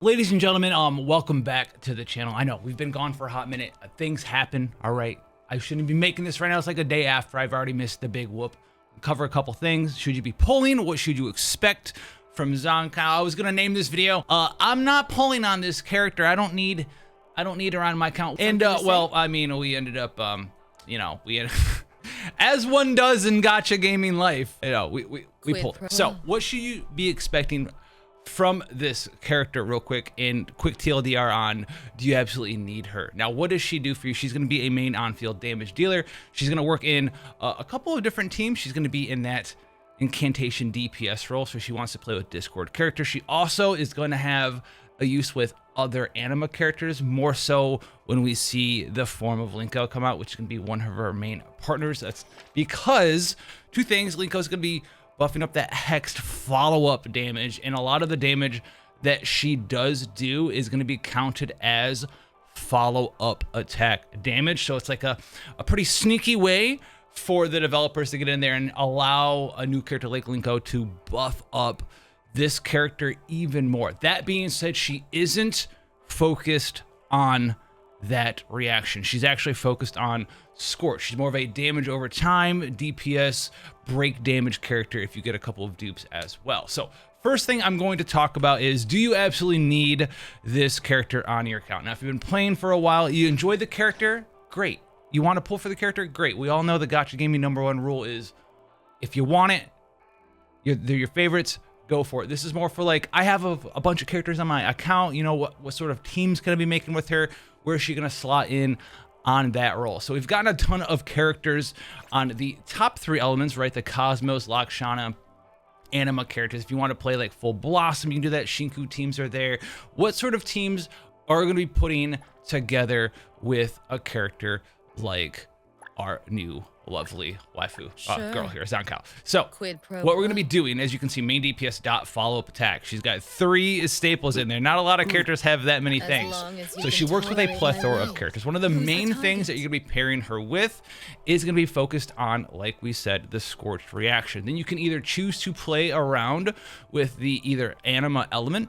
Ladies and gentlemen, welcome back to the channel. I know we've been gone for a hot minute. Things happen, all right. I shouldn't be making this right now. It's like a day after. I've already missed the big whoop. Cover a couple things. Should you be pulling? What should you expect from Zankou? I was gonna name this video. I'm not pulling on this character. I don't need her on my account. And well, I mean, we ended up, you know, as one does in gacha gaming life, you know, we pulled her. So what should you be expecting from this character real quick, and quick TLDR on, do you absolutely need her? Now, what does she do for you? She's going to be a main on-field damage dealer. She's going to work in a couple of different teams. She's going to be in that incantation DPS role, so she wants to play with Discord characters. She also is going to have a use with other anima characters, more so when we see the form of Linko come out, which is going to be one of her main partners. That's because two things: Linko is going to be buffing up that Hexed follow-up damage, and a lot of the damage that she does do is going to be counted as follow-up attack damage. So it's like a pretty sneaky way for the developers to get in there and allow a new character like Linko to buff up this character even more. That being said, she isn't focused on that reaction. She's actually focused on Scorch. She's more of a damage over time, DPS, break damage character if you get a couple of dupes as well. So first thing I'm going to talk about is, do you absolutely need this character on your account? Now, if you've been playing for a while, you enjoy the character, great. You want to pull for the character, great. We all know the gacha gaming #1 rule is, if you want it, they're your favorites, go for it. This is more for like, I have a bunch of characters on my account, you know, what sort of teams can I be making with her? Where is she going to slot in on that role? So we've gotten a ton of characters on the top 3 elements, right? The Cosmos, Lakshana, anima characters. If you want to play like full Blossom, you can do that. Shinku teams are there. What sort of teams are going to be putting together with a character like our new lovely waifu girl here, Zankou? So what we're going to be doing, as you can see, main DPS dot follow-up attack. She's got 3 staples in there. Not a lot of characters have that many things. So she works with a plethora of characters. One of the main things that you're going to be pairing her with is going to be focused on, like we said, the Scorched reaction. Then you can either choose to play around with the either anima element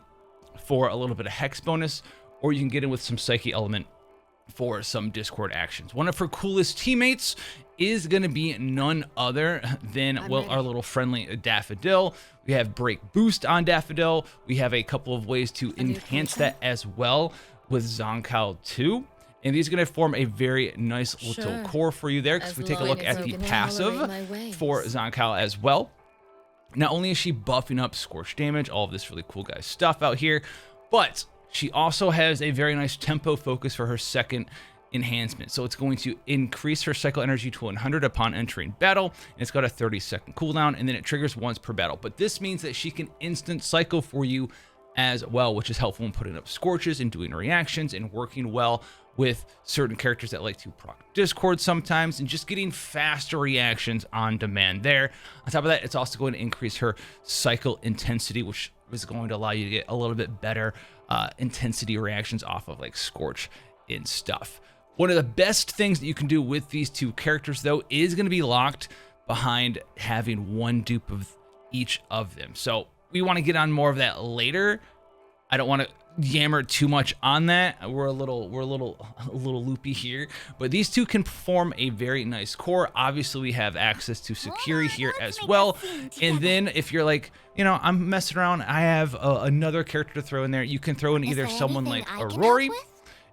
for a little bit of hex bonus, or you can get in with some psyche element for some Discord actions. One of her coolest teammates is going to be none other than, well, our little friendly Daffodil. We have break boost on Daffodil. We have a couple of ways to enhance that as well with Zankou too. And these are going to form a very nice little core for you there, because if we take a look at the passive for Zankou as well, not only is she buffing up Scorch damage, all of this really cool guys stuff out here, but she also has a very nice tempo focus for her second enhancement. So it's going to increase her cycle energy to 100 upon entering battle, and it's got a 30-second cooldown, and then it triggers once per battle. But this means that she can instant cycle for you as well, which is helpful in putting up Scorches and doing reactions and working well with certain characters that like to proc Discord sometimes, and just getting faster reactions on demand there. On top of that, it's also going to increase her cycle intensity, which is going to allow you to get a little bit better intensity reactions off of like Scorch and stuff. One of the best things that you can do with these 2 characters, though, is going to be locked behind having 1 dupe of each of them. So we want to get on more of that later. I don't want to yammer too much on that. We're a little loopy here, but these 2 can form a very nice core. Obviously, we have access to Sakiri here as well. And then if you're like, you know, I'm messing around, I have another character to throw in there. You can throw in either someone like Iroi.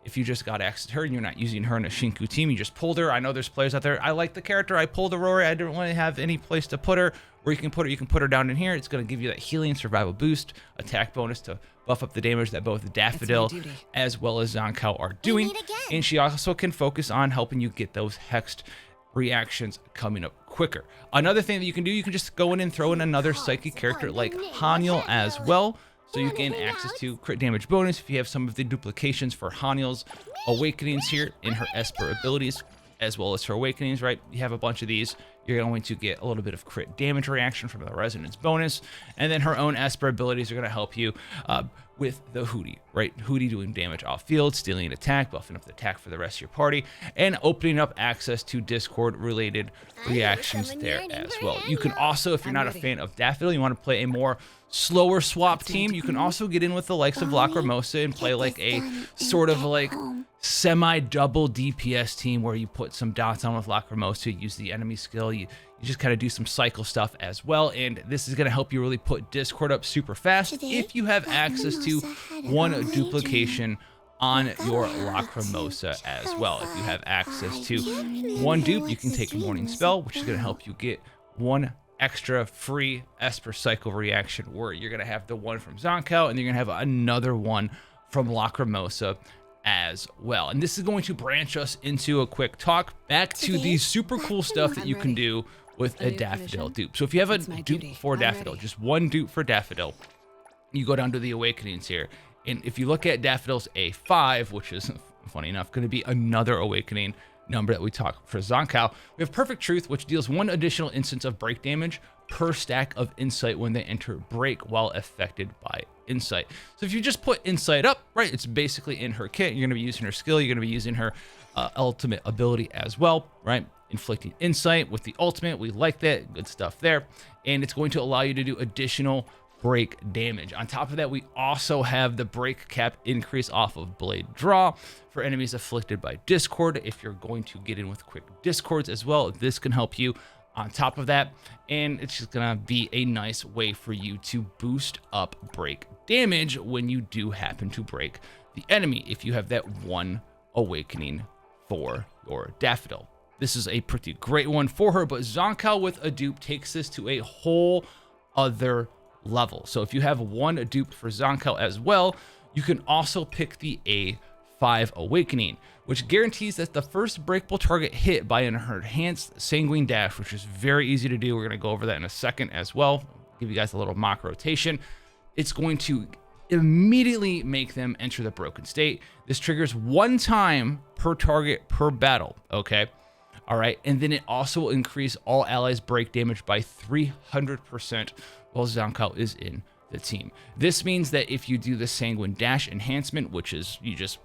If you just got access to her and you're not using her in a Shinku team, you just pulled her. I know there's players out there, I like the character, I pulled Iroi, I didn't really have any place to put her. Where you can put her down in here. It's going to give you that healing, survival boost, attack bonus to buff up the damage that both Daffodil as well as Zankou are doing. And she also can focus on helping you get those hexed reactions coming up quicker. Another thing that you can do, you can just go in and throw in another psychic character like Haniel as well. So you gain access to crit damage bonus if you have some of the duplications for Haniel's awakenings here in her Esper abilities, as well as her awakenings, right? You have a bunch of these. You're going to get a little bit of crit damage reaction from the resonance bonus. And then her own Esper abilities are going to help you with the Hootie, right? Hootie doing damage off field, stealing an attack, buffing up the attack for the rest of your party, and opening up access to Discord related reactions there as well. You can also, if you're not a fan of Daffodil, you want to play a more slower swap team, you can also get in with the likes of Lacrimosa and play like a sort of like semi-double DPS team where you put some dots on with Lacrimosa, use the enemy skill, you just kind of do some cycle stuff as well, and this is going to help you really put Discord up super fast if you have access to one duplication on your Lacrimosa as well. If you have access to one dupe, you can take a morning spell, which is going to help you get one extra free Esper cycle reaction, where you're going to have the one from Zankou and you're going to have another one from Lacrimosa as well. And this is going to branch us into a quick talk back to the super cool stuff that you can do with a Daffodil dupe. So if you have a dupe for Daffodil, just one dupe for Daffodil, you go down to the awakenings here. And if you look at Daffodil's A5, which is funny enough going to be another awakening number that we talk for Zankou, we have Perfect Truth, which deals one additional instance of break damage per stack of insight when they enter break while affected by insight. So if you just put insight up, right, it's basically in her kit. You're going to be using her skill, you're going to be using her ultimate ability as well, right? Inflicting insight with the ultimate, we like that, good stuff there. And it's going to allow you to do additional break damage. On top of that, we also have the break cap increase off of blade draw for enemies afflicted by discord. If you're going to get in with quick discords as well, this can help you on top of that, and it's just gonna be a nice way for you to boost up break damage when you do happen to break the enemy, if you have that one awakening for your Daffodil. This is a pretty great one for her, but Zankou with a dupe takes this to a whole other level. So if you have one dupe for Zankou as well, you can also pick the A5 awakening, which guarantees that the first breakable target hit by an enhanced sanguine dash, which is very easy to do. We're going to go over that in a second as well. Give you guys a little mock rotation. It's going to immediately make them enter the broken state. This triggers one time per target per battle. Okay. All right. And then it also will increase all allies break damage by 300% while Zankou is in the team. This means that if you do the sanguine dash enhancement, which is you just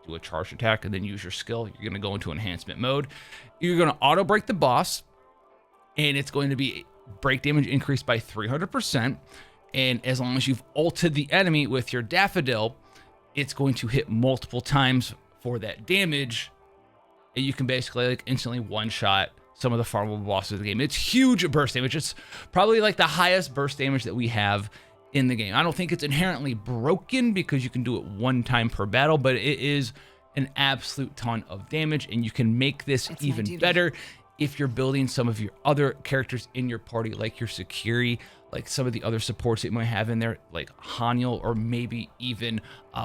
do a charge attack and then use your skill, you're going to go into enhancement mode. You're going to auto break the boss, and it's going to be break damage increased by 300%. And as long as you've ulted the enemy with your Daffodil, it's going to hit multiple times for that damage. And you can basically like instantly one-shot some of the farmable bosses of the game. It's huge burst damage. It's probably like the highest burst damage that we have in the game. I don't think it's inherently broken because you can do it one time per battle, but it is an absolute ton of damage, and you can make this even better if you're building some of your other characters in your party, like your Sakiri, like some of the other supports that you might have in there, like Hanyul, or maybe even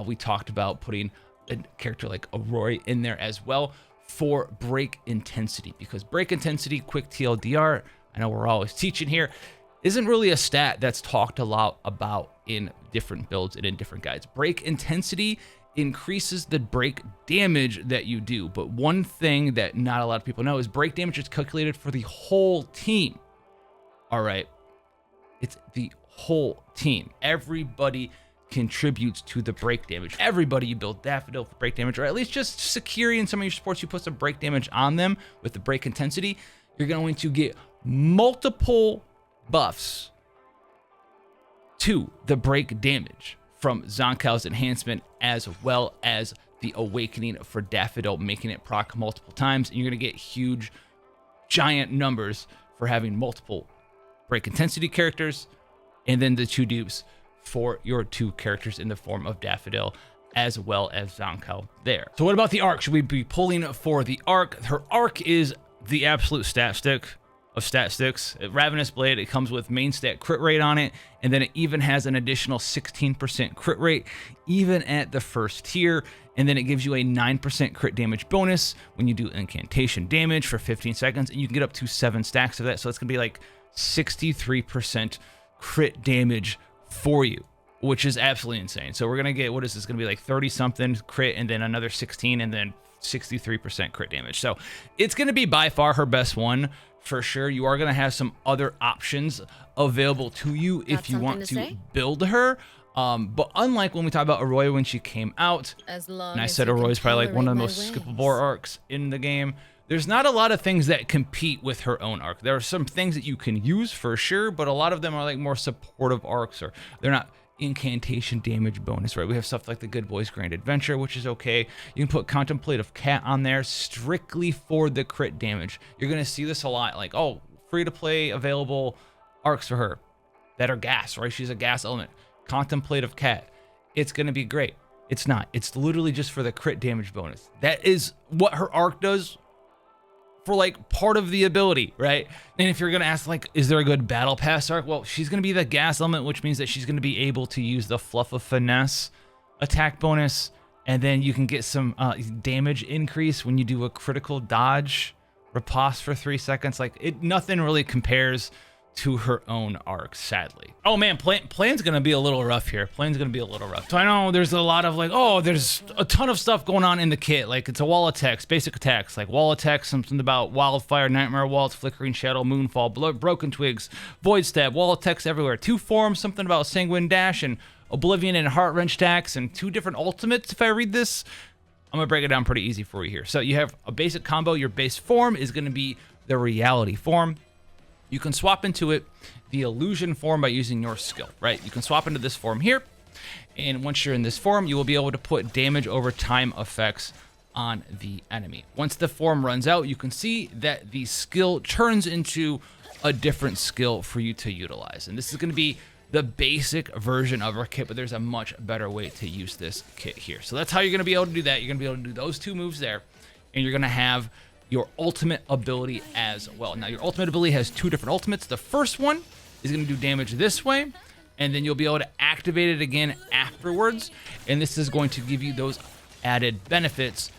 we talked about putting a character like Iroi in there as well for break intensity, because break intensity, quick TLDR, I know we're always teaching here, isn't really a stat that's talked a lot about in different builds and in different guides. Break intensity increases the break damage that you do, but one thing that not a lot of people know is break damage is calculated for the whole team. All right, it's the whole team. Everybody contributes to the break damage. Everybody you build Daffodil for break damage, or at least just Sakiri and some of your supports, you put some break damage on them with the break intensity, you're going to get multiple buffs to the break damage from Zankou's enhancement, as well as the awakening for Daffodil, making it proc multiple times, and you're going to get huge, giant numbers for having multiple break intensity characters, and then the two dupes for your two characters in the form of Daffodil, as well as Zankou there. So what about the arc? Should we be pulling for the arc? Her arc is the absolute stat stick of stat sticks. Ravenous Blade, it comes with main stat crit rate on it, and then it even has an additional 16% crit rate, even at the first tier, and then it gives you a 9% crit damage bonus when you do incantation damage for 15 seconds, and you can get up to 7 stacks of that, so it's gonna be like 63% crit damage for you, which is absolutely insane. So we're gonna get, what is this gonna be, like 30 something crit, and then another 16, and then 63% crit damage. So it's gonna be by far her best one for sure. You are gonna have some other options available to you if you want to build her. But unlike when we talk about Iroi when she came out, and I said Iroi's probably like one of the most skippable arcs in the game, there's not a lot of things that compete with her own arc. There are some things that you can use for sure, but a lot of them are like more supportive arcs, or they're not incantation damage bonus, right? We have stuff like the Good Boys Grand Adventure, which is okay. You can put Contemplative Cat on there strictly for the crit damage. You're gonna see this a lot, like, oh, free to play available arcs for her that are gas, right? She's a gas element. Contemplative Cat, it's gonna be great. It's not. It's literally just for the crit damage bonus. That is what her arc does for like part of the ability, right? And if you're gonna ask, like, is there a good battle pass arc? Well, she's gonna be the gas element, which means that she's gonna be able to use the Fluff of Finesse attack bonus, and then you can get some damage increase when you do a critical dodge riposte for 3 seconds. Like, nothing really compares to her own arc, sadly. Oh man, plan's gonna be a little rough here. Plan's gonna be a little rough. So I know there's a lot of like, oh, there's a ton of stuff going on in the kit. Like, it's a wall of text, basic attacks, like wall of text, something about Wildfire, Nightmare Waltz, Flickering Shadow, Moonfall, Broken Twigs, Void Stab, wall of text everywhere. 2 forms, something about Sanguine Dash and Oblivion and Heart Wrench stacks, and 2 different ultimates. If I read this, I'm gonna break it down pretty easy for you here. So you have a basic combo. Your base form is gonna be the reality form. You can swap into it the illusion form by using your skill, right? You can swap into this form here, and once you're in this form, you will be able to put damage over time effects on the enemy. Once the form runs out, you can see that the skill turns into a different skill for you to utilize. And this is going to be the basic version of our kit, but there's a much better way to use this kit here. So that's how you're going to be able to do that. You're going to be able to do those 2 moves there, and you're going to have your ultimate ability as well. Now, your ultimate ability has 2 different ultimates. The first one is going to do damage this way, and then you'll be able to activate it again afterwards, and this is going to give you those added benefits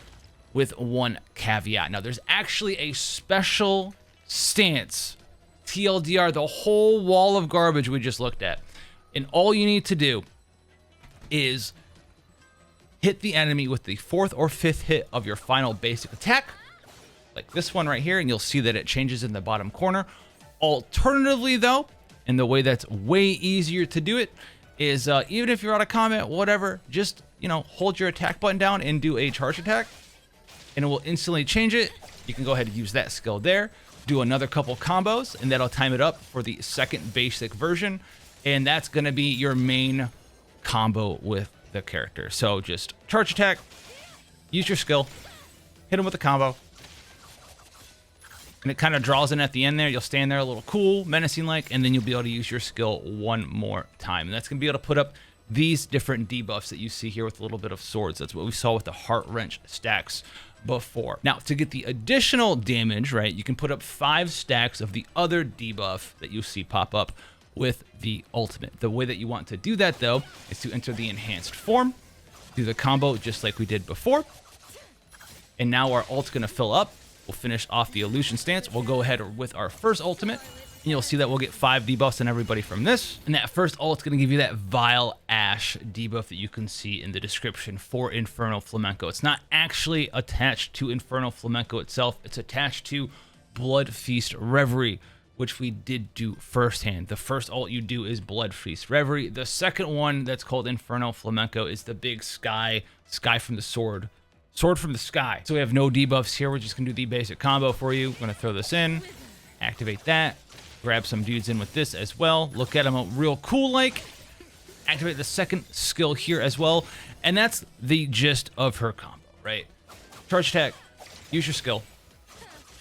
with 1 caveat. Now, there's actually a special stance, TLDR, the whole wall of garbage we just looked at, and all you need to do is hit the enemy with the 4th or 5th hit of your final basic attack, like this one right here, and you'll see that it changes in the bottom corner. Alternatively, though, and the way that's way easier to do it is even if you're out of combat, whatever, just, you know, hold your attack button down and do a charge attack, and it will instantly change it. You can go ahead and use that skill there, do another couple combos, and that'll time it up for the 2nd basic version, and that's going to be your main combo with the character. So just charge attack, use your skill, hit him with a combo, and it kind of draws in at the end there. You'll stand there a little cool, menacing like, and then you'll be able to use your skill 1 more time. And that's going to be able to put up these different debuffs that you see here with a little bit of swords. That's what we saw with the Heart Wrench stacks before. Now, to get the additional damage, right, you can put up 5 stacks of the other debuff that you see pop up with the ultimate. The way that you want to do that, though, is to enter the enhanced form, do the combo just like we did before, and now our ult's going to fill up. We'll finish off the illusion stance. We'll go ahead with our first ultimate, and you'll see that we'll get 5 debuffs on everybody from this. And that first ult's going to give you that Vile Ash debuff that you can see in the description for Infernal Flamenco. It's not actually attached to Infernal Flamenco itself. It's attached to Blood Feast Reverie, which we did do firsthand. The first ult you do is Blood Feast Reverie. The second one that's called Infernal Flamenco is the big sky from the sword. Sword from the sky. So we have no debuffs here. We're just gonna do the basic combo for you. We're gonna throw this in, activate that, grab some dudes in with this as well. Look at them real cool like. Activate the second skill here as well. And that's the gist of her combo, right? Charge attack, use your skill.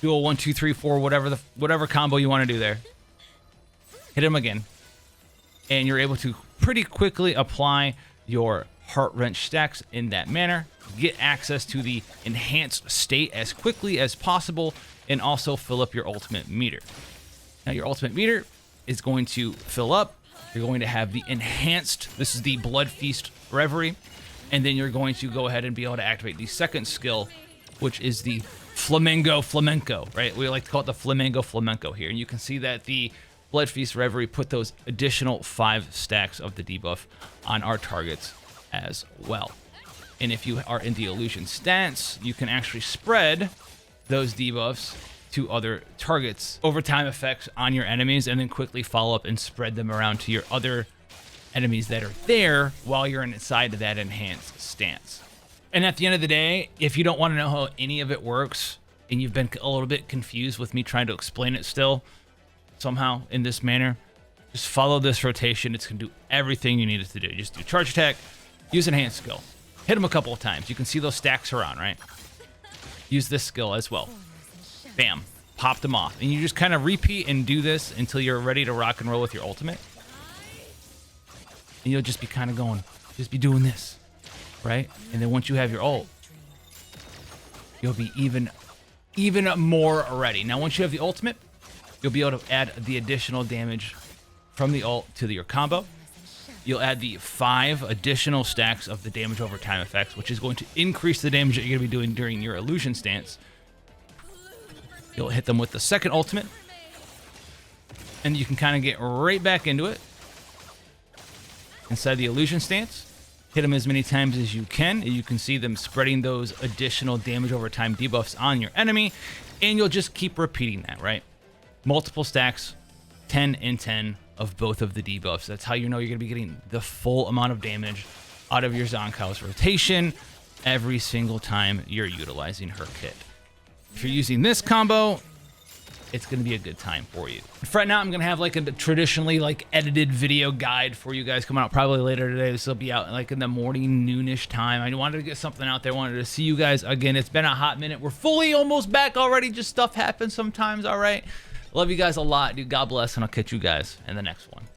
Do a 1, 2, 3, 4, whatever combo you want to do there. Hit him again. And you're able to pretty quickly apply your Heart Wrench stacks in that manner, get access to the enhanced state as quickly as possible, and also fill up your ultimate meter. Now your ultimate meter is going to fill up. You're going to have the enhanced, this is the Blood Feast Reverie, and then you're going to go ahead and be able to activate the second skill, which is the Flamenco, right? We like to call it the Flamenco here. And you can see that the Blood Feast Reverie put those additional 5 stacks of the debuff on our targets as well. And if you are in the illusion stance, you can actually spread those debuffs to other targets, overtime effects on your enemies, and then quickly follow up and spread them around to your other enemies that are there while you're inside of that enhanced stance. And at the end of the day, if you don't want to know how any of it works and you've been a little bit confused with me trying to explain it still somehow in this manner, just follow this rotation. It's going to do everything you need it to do. Just do charge attack, use enhanced skill, hit them a couple of times. You can see those stacks are on, right? Use this skill as well. Bam, pop them off. And you just kind of repeat and do this until you're ready to rock and roll with your ultimate. And you'll just be kind of going, just be doing this, right? And then once you have your ult, you'll be even more ready. Now, once you have the ultimate, you'll be able to add the additional damage from the ult to your combo. You'll add the 5 additional stacks of the damage over time effects, which is going to increase the damage that you're going to be doing during your illusion stance. You'll hit them with the second ultimate, and you can kind of get right back into it. Inside the illusion stance, hit them as many times as you can. You can see them spreading those additional damage over time debuffs on your enemy, and you'll just keep repeating that, right? Multiple stacks, 10 and 10 of both of the debuffs. That's how you know you're going to be getting the full amount of damage out of your Zankou's rotation every single time you're utilizing her kit. If you're using this combo, it's going to be a good time for you. For right now, I'm going to have like a traditionally like edited video guide for you guys coming out probably later today. This will be out like in the morning, noonish time. I wanted to get something out there. Wanted to see you guys again. It's been a hot minute. We're fully almost back already. Just stuff happens sometimes. All right. Love you guys a lot, dude. God bless, and I'll catch you guys in the next one.